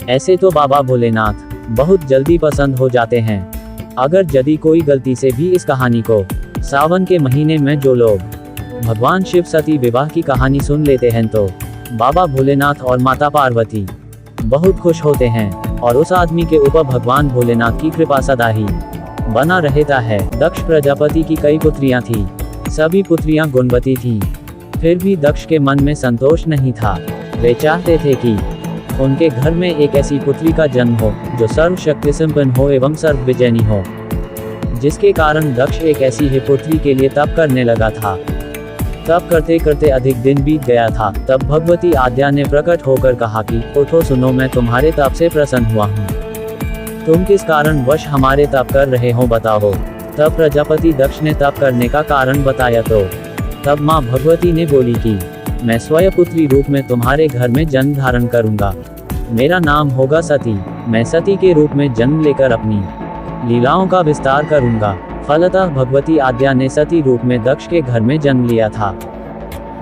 ऐसे तो बाबा भोलेनाथ बहुत जल्दी पसंद हो जाते हैं। अगर यदि कोई गलती से भी इस कहानी को सावन के महीने में जो लोग भगवान शिव सती विवाह की कहानी सुन लेते हैं तो बाबा भोलेनाथ और माता पार्वती बहुत खुश होते हैं और उस आदमी के ऊपर भगवान भोलेनाथ की कृपा सदा ही बना रहता है। दक्ष प्रजापति की कई पुत्रियां थी, सभी पुत्रियां गुणवती थीं। फिर भी दक्ष के मन में संतोष नहीं था। वे चाहते थे कि उनके घर में एक ऐसी पुत्री का जन्म हो जो सर्वशक्ति संपन्न हो एवं सर्वविजयी हो, जिसके कारण दक्ष एक ऐसी ही पुत्री के लिए तप करने लगा था। तप करते करते अधिक दिन बीत गया था। तब भगवती आद्या ने प्रकट होकर कहा कि उठो, सुनो, मैं तुम्हारे तप से प्रसन्न हुआ हूँ। तुम किस कारण वश हमारे तप कर रहे हो, बताओ। तब प्रजापति दक्ष ने तप करने का कारण बताया तो तब माँ भगवती ने बोली कि मैं स्वयं पुत्री रूप में तुम्हारे घर में जन्म धारण करूंगा। मेरा नाम होगा सती। मैं सती के रूप में जन्म लेकर अपनी लीलाओं का विस्तार करूंगा। फलतः भगवती आद्या ने सती रूप में दक्ष के घर में जन्म लिया था।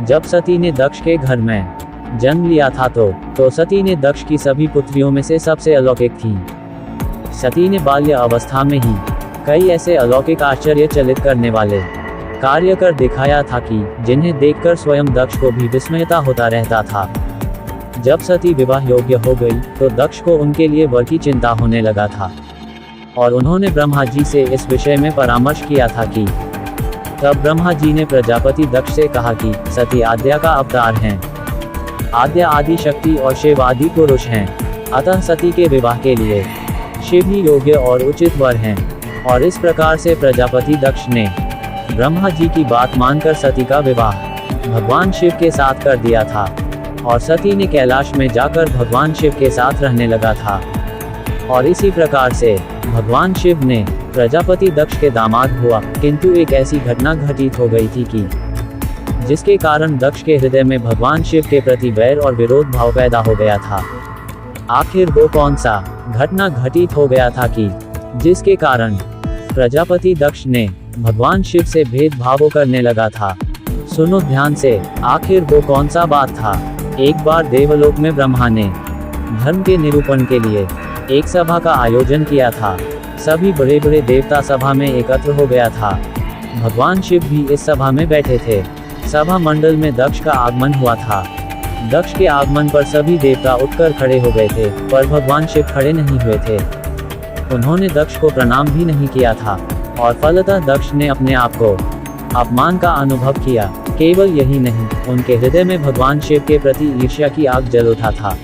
जब सती ने दक्ष के घर में जन्म लिया था तो सती ने दक्ष की सभी पुत्रियों में से सबसे अलौकिक थी। सती ने बाल्य अवस्था में ही कई ऐसे अलौकिक आश्चर्यचलित करने वाले कार्य कर दिखाया था कि जिन्हें देखकर स्वयं दक्ष को भी विस्मयता होता रहता था। जब सती विवाह योग्य हो गई तो दक्ष को उनके लिए वर की चिंता होने लगा था और उन्होंने ब्रह्मा जी से इस विषय में परामर्श किया था कि तब ब्रह्मा जी ने प्रजापति दक्ष से कहा कि सती आद्या का अवतार हैं। आद्या आदि शक्ति और शिव आदि पुरुष हैं, अतः सती के विवाह के लिए शिव ही योग्य और उचित वर हैं। और इस प्रकार से प्रजापति दक्ष ने ब्रह्मा जी की बात मानकर सती का विवाह भगवान शिव के साथ कर दिया था और सती ने कैलाश में जाकर भगवान शिव के साथ रहने लगा था। और इसी प्रकार से भगवान शिव ने प्रजापति दक्ष के दामाद हुआ। किंतु एक ऐसी घटना घटित हो गई थी कि जिसके कारण दक्ष के हृदय में भगवान शिव के प्रति वैर और विरोध भाव पैदा हो गया था। आखिर वो कौन सा घटना घटित हो गया था कि जिसके कारण प्रजापति दक्ष ने भगवान शिव से भेदभाव करने लगा था। सुनो ध्यान से, आखिर वो कौन सा बात था। एक बार देवलोक में ब्रह्मा ने धर्म के निरूपण के लिए एक सभा का आयोजन किया था। सभी बड़े बड़े देवता सभा में एकत्र हो गया था। भगवान शिव भी इस सभा में बैठे थे। सभा मंडल में दक्ष का आगमन हुआ था। दक्ष के आगमन पर सभी देवता उठकर खड़े हो गए थे, पर भगवान शिव खड़े नहीं हुए थे। उन्होंने दक्ष को प्रणाम भी नहीं किया था और फलतः दक्ष ने अपने आप को अपमान का अनुभव किया। केवल यही नहीं, उनके हृदय में भगवान शिव के प्रति ईर्ष्या की आग जल उठा था।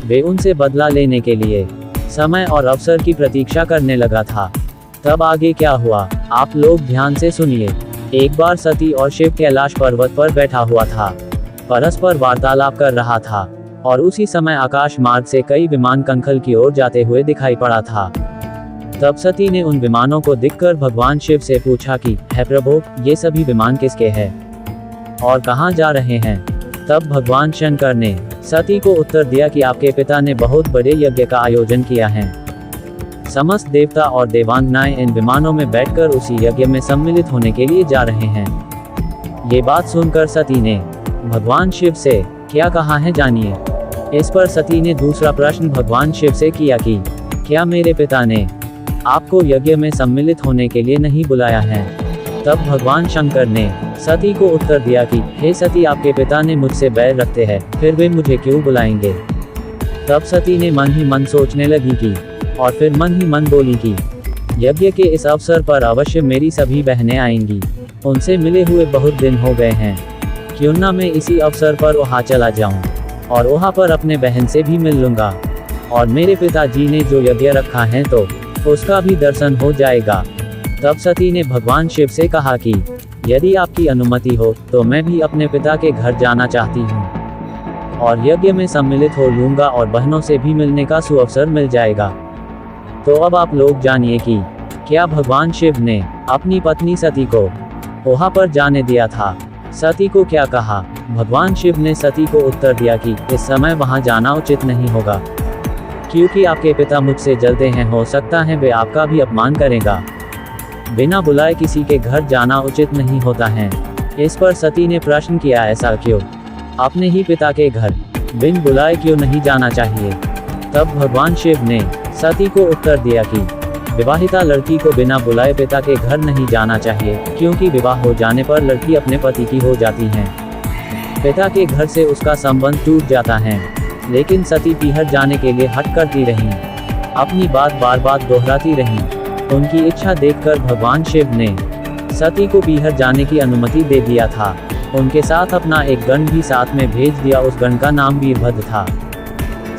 वे उनसे बदला लेने के लिए समय और अवसर की प्रतीक्षा करने लगा था। तब आगे क्या हुआ, आप लोग ध्यान से सुनिए। एक बार सती और शिव कैलाश पर्वत पर बैठा हुआ था, परस्पर वार्तालाप कर रहा था और उसी समय आकाश मार्ग से कई विमान कंखल की ओर जाते हुए दिखाई पड़ा था। तब सती ने उन विमानों को देखकर भगवान शिव से पूछा कि हे प्रभु, ये सभी विमान किसके हैं और कहाँ जा रहे हैं। तब भगवान शंकर ने सती को उत्तर दिया कि आपके पिता ने बहुत बड़े यज्ञ का आयोजन किया है। समस्त देवता और देवांगनाएं इन विमानों में बैठकर उसी यज्ञ में सम्मिलित होने के लिए जा रहे हैं। ये बात सुनकर सती ने भगवान शिव से क्या कहा है, जानिए। इस पर सती ने दूसरा प्रश्न भगवान शिव से किया कि क्या मेरे पिता ने आपको यज्ञ में सम्मिलित होने के लिए नहीं बुलाया है। तब भगवान शंकर ने सती को उत्तर दिया कि हे सती, आपके पिता ने मुझसे बैर रखते हैं, फिर वे मुझे क्यों बुलाएंगे। तब सती ने मन ही मन सोचने लगी कि और फिर मन ही मन बोली कि यज्ञ के इस अवसर पर अवश्य मेरी सभी बहनें आएंगी। उनसे मिले हुए बहुत दिन हो गए हैं, क्यों ना मैं इसी अवसर पर वहाँ चला जाऊँ और वहाँ पर अपने बहन से भी मिल लूँगा और मेरे पिताजी ने जो यज्ञ रखा है तो उसका भी दर्शन हो जाएगा। तब सती ने भगवान शिव से कहा कि यदि आपकी अनुमति हो तो मैं भी अपने पिता के घर जाना चाहती हूँ और यज्ञ में सम्मिलित हो लूँगा और बहनों से भी मिलने का सुअवसर मिल जाएगा। तो अब आप लोग जानिए कि क्या भगवान शिव ने अपनी पत्नी सती को वहाँ पर जाने दिया था। सती को क्या कहा, भगवान शिव ने सती को उत्तर दिया कि इस समय वहाँ जाना उचित नहीं होगा, क्योंकि आपके पिता मुझसे जलते हैं, हो सकता है वे आपका भी अपमान करेगा। बिना बुलाए किसी के घर जाना उचित नहीं होता है। इस पर सती ने प्रश्न किया, ऐसा क्यों, अपने ही पिता के घर बिन बुलाए क्यों नहीं जाना चाहिए। तब भगवान शिव ने सती को उत्तर दिया कि विवाहिता लड़की को बिना बुलाए पिता के घर नहीं जाना चाहिए, क्योंकि विवाह हो जाने पर लड़की अपने पति की हो जाती है। पिता के घर से उसका संबंध टूट जाता है। लेकिन सती पीहर जाने के लिए हट करती रहीं, अपनी बात बार बार दोहराती रहीं। उनकी इच्छा देखकर भगवान शिव ने सती को पीहर जाने की अनुमति दे दिया था। उनके साथ अपना एक गण भी साथ में भेज दिया। उस गण का नाम वीरभद्र था।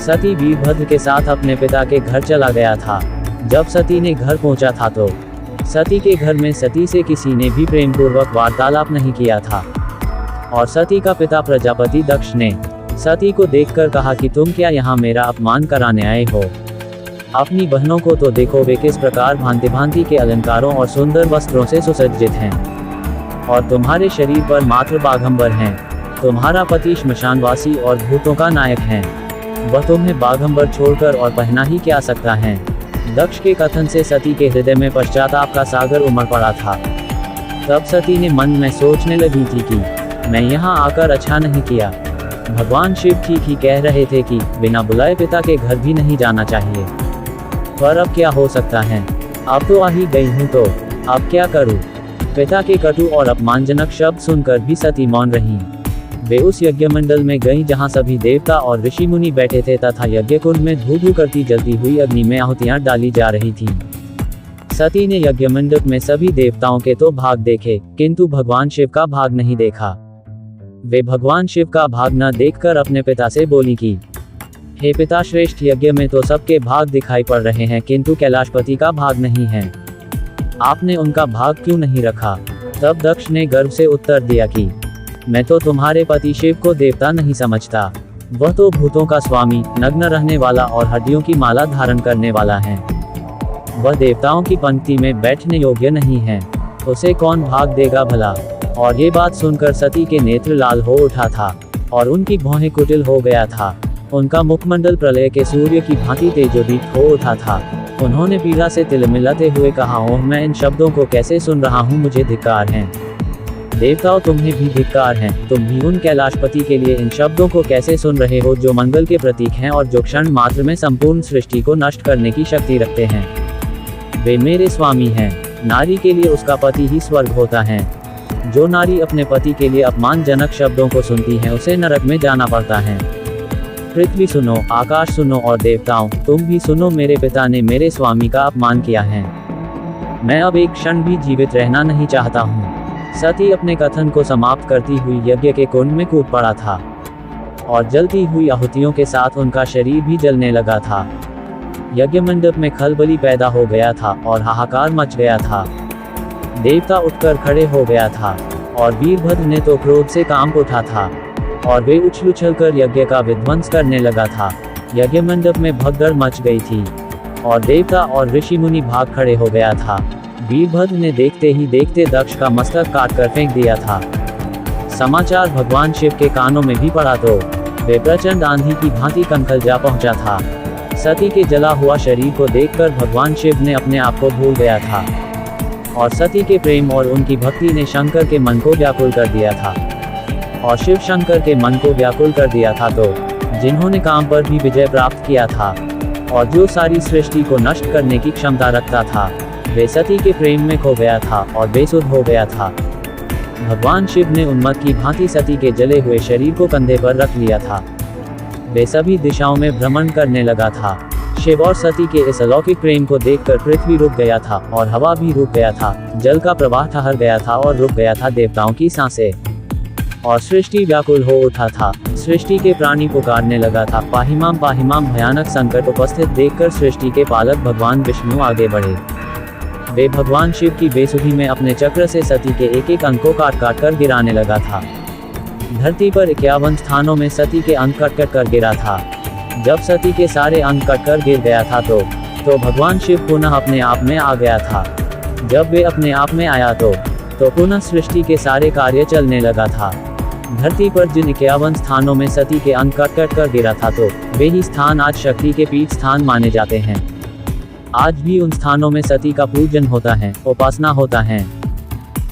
सती वीरभद्र के साथ अपने पिता के घर चला गया था। जब सती ने घर पहुंचा था तो सती के घर में सती से किसी ने भी प्रेमपूर्वक वार्तालाप नहीं किया था। और सती का पिता प्रजापति दक्ष ने सती को देखकर कहा कि तुम क्या यहाँ मेरा अपमान कराने आए हो? अपनी बहनों को तो देखो, वे किस प्रकार भांति भांति के अलंकारों और सुंदर वस्त्रों से सुसज्जित हैं, और तुम्हारे शरीर पर मात्र बाघंबर हैं। तुम्हारा पति श्मशानवासी और भूतों का नायक है, वह तुम्हें बाघंबर छोड़कर और पहना ही क्या सकता है? दक्ष के कथन से सती के हृदय में पश्चाताप का सागर उमड़ पड़ा था। तब सती ने मन में सोचने लगी थी कि मैं यहाँ आकर अच्छा नहीं किया। भगवान शिव ठीक ही कह रहे थे कि बिना बुलाए पिता के घर भी नहीं जाना चाहिए। पर अब क्या हो सकता है? अब तो आ ही गई हूँ, तो अब क्या करूँ? पिता के कटु और अपमानजनक शब्द सुनकर भी सती मौन रहीं। वे उस यज्ञ मंडल में गईं जहाँ सभी देवता और ऋषि मुनि बैठे थे तथा यज्ञ कुंड में धू धू करती जलती हुई अग्नि में आहुतियाँ डाली जा रही थीं। सती ने यज्ञ मंडप में सभी देवताओं के तो भाग देखे, किंतु भगवान शिव का भाग नहीं देखा। वे भगवान शिव का भाग न देखकर अपने पिता से बोली कि हे पिता श्रेष्ठ, यज्ञ में तो सबके भाग दिखाई पड़ रहे हैं, किंतु कैलाशपति का भाग नहीं है। आपने उनका भाग क्यों नहीं रखा? तब दक्ष ने गर्व से उत्तर दिया कि मैं तो तुम्हारे पति शिव को देवता नहीं समझता। वह तो भूतों का स्वामी, नग्न रहने वाला और हड्डियों की माला धारण करने वाला है। वह देवताओं की पंक्ति में बैठने योग्य नहीं है, उसे कौन भाग देगा भला? और ये बात सुनकर सती के नेत्र लाल हो उठा था और उनकी भौहें कुटिल हो गया था। उनका मुखमंडल प्रलय के सूर्य की भांति तेजोदीप्त हो उठा था। उन्होंने पीड़ा से तिलमिलाते हुए कहा, ओह, मैं इन शब्दों को कैसे सुन रहा हूँ, मुझे धिक्कार है। देवताओं, तुम्हें भी धिक्कार है। तुम भी उन कैलाशपति के लिए इन शब्दों को कैसे सुन रहे हो, जो मंगल के प्रतीक हैं और जो क्षण मात्र में संपूर्ण सृष्टि को नष्ट करने की शक्ति रखते हैं। वे मेरे स्वामी हैं। नारी के लिए उसका पति ही स्वर्ग होता है। जो नारी अपने पति के लिए अपमानजनक शब्दों को सुनती है, उसे नरक में जाना पड़ता है। पृथ्वी सुनो, आकाश सुनो और देवताओं, तुम भी सुनो, मेरे पिता ने मेरे स्वामी का अपमान किया है। मैं अब एक क्षण भी जीवित रहना नहीं चाहता हूँ। सती अपने कथन को समाप्त करती हुई यज्ञ के कुंड में कूद पड़ा था और जलती हुई आहुतियों के साथ उनका शरीर भी जलने लगा था। यज्ञ मंडप में खलबली पैदा हो गया था और हाहाकार मच गया था। देवता उठकर खड़े हो गया था और वीरभद्र ने तो क्रोध से कांप उठा था और वे उछल उछलकर यज्ञ का विध्वंस करने लगा था। यज्ञ मंडप में भगदड़ मच गई थी और देवता और ऋषि मुनि भाग खड़े हो गया था। वीरभद्र ने देखते ही देखते दक्ष का मस्तक काटकर फेंक दिया था। समाचार भगवान शिव के कानों में भी पड़ा तो वे प्रचंड आंधी की भांति कंखल जा पहुंचा था। सती के जला हुआ शरीर को देखकर भगवान शिव ने अपने आप को भूल गया था और सती के प्रेम और उनकी भक्ति ने शंकर के मन को व्याकुल कर दिया था और शिव शंकर के मन को व्याकुल कर दिया था। तो जिन्होंने काम पर भी विजय प्राप्त किया था और जो सारी सृष्टि को नष्ट करने की क्षमता रखता था, वे सती के प्रेम में खो गया था और बेसुध हो गया था। भगवान शिव ने उन्मत्त की भांति सती के जले हुए शरीर को कंधे पर रख लिया था। वे सभी दिशाओं में भ्रमण करने लगा था। शिव और सती के इस अलौकिक प्रेम को देखकर पृथ्वी रुक गया था और हवा भी रुक गया था। जल का प्रवाह ठहर गया था और रुक गया था देवताओं की सांसें, और सृष्टि व्याकुल हो उठा था। सृष्टि के प्राणी पुकारने लगा था, पाहिमाम पाहिमाम। भयानक संकट उपस्थित देखकर सृष्टि के पालक भगवान विष्णु आगे बढ़े। वे भगवान शिव की बेसुधी में अपने चक्र से सती के एक एक अंग को काट काट कर गिराने लगा था। धरती पर 51 स्थानों में सती के अंग कट कट कर गिरा था। जब सती के सारे अंग कट कर गिर गया था तो भगवान शिव पुनः अपने आप में आ गया था। जब वे अपने आप में आया तो पुनः सृष्टि के सारे कार्य चलने लगा था। धरती पर जिन 51 स्थानों में सती के अंग कट कट कर गिरा था तो वे ही स्थान आज शक्ति के पीठ स्थान माने जाते हैं। आज भी उन स्थानों में सती का पूजन होता है, उपासना होता है।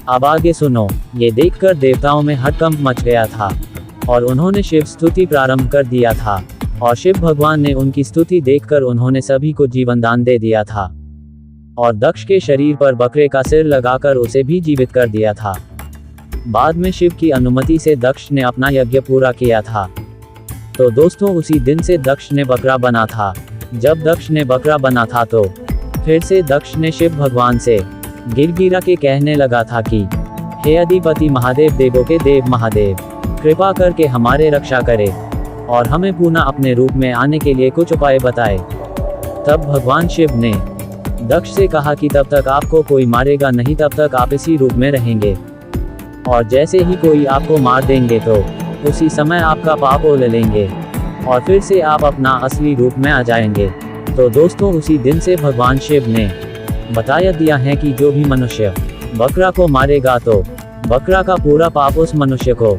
अब आगे सुनो। ये देखकर देवताओं में हड़कंप मच गया था और उन्होंने शिव स्तुति प्रारंभ कर दिया था। और शिव भगवान ने उनकी स्तुति देखकर उन्होंने सभी को जीवन दान दे दिया था और दक्ष के शरीर पर बकरे का सिर लगाकर उसे भी जीवित कर दिया था। बाद में शिव की अनुमति से दक्ष ने अपना यज्ञ पूरा किया था। तो दोस्तों उसी दिन से दक्ष ने बकरा बना था। जब दक्ष ने बकरा बना था तो फिर से दक्ष ने शिव भगवान से गिड़गिड़ा के कहने लगा था कि हे अधिपति महादेव, देवों के देव महादेव, कृपा करके हमारे रक्षा करे और हमें पुनः अपने रूप में आने के लिए कुछ उपाय बताए। तब भगवान शिव ने दक्ष से कहा कि तब तक आपको कोई मारेगा नहीं, तब तक आप इसी रूप में रहेंगे और जैसे ही कोई आपको मार देंगे तो उसी समय आपका पाप ले लेंगे और फिर से आप अपना असली रूप में आ जाएंगे। तो दोस्तों उसी दिन से भगवान शिव ने बताया दिया है कि जो भी मनुष्य बकरा को मारेगा तो बकरा का पूरा पाप उस मनुष्य को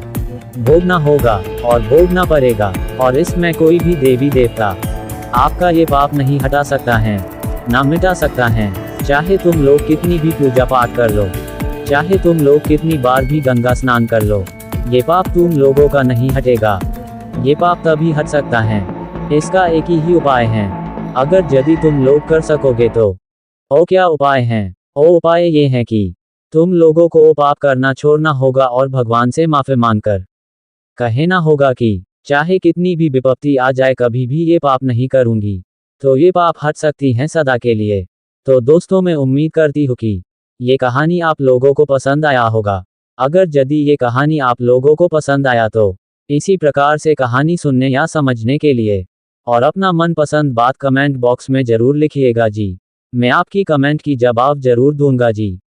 भोगना होगा और भोगना पड़ेगा और इसमें कोई भी देवी देवता आपका ये पाप नहीं हटा सकता है, ना मिटा सकता है। चाहे तुम लोग कितनी भी पूजा पाठ कर लो, चाहे तुम लोग कितनी बार भी गंगा स्नान कर लो, ये पाप तुम लोगों का नहीं हटेगा। ये पाप तभी हट सकता है, इसका एक ही उपाय है। अगर यदि तुम लोग कर सकोगे तो ओ क्या उपाय है? ओ उपाय ये है कि तुम लोगों को वो पाप करना छोड़ना होगा और भगवान से माफी मांगकर कहना होगा कि चाहे कितनी भी विपत्ति आ जाए कभी भी ये पाप नहीं करूंगी, तो ये पाप हट सकती हैं सदा के लिए। तो दोस्तों मैं उम्मीद करती हूँ कि ये कहानी आप लोगों को पसंद आया होगा। अगर यदि ये कहानी आप लोगों को पसंद आया तो इसी प्रकार से कहानी सुनने या समझने के लिए और अपना मनपसंद बात कमेंट बॉक्स में जरूर लिखिएगा जी। मैं आपकी कमेंट की जवाब जरूर दूंगा जी।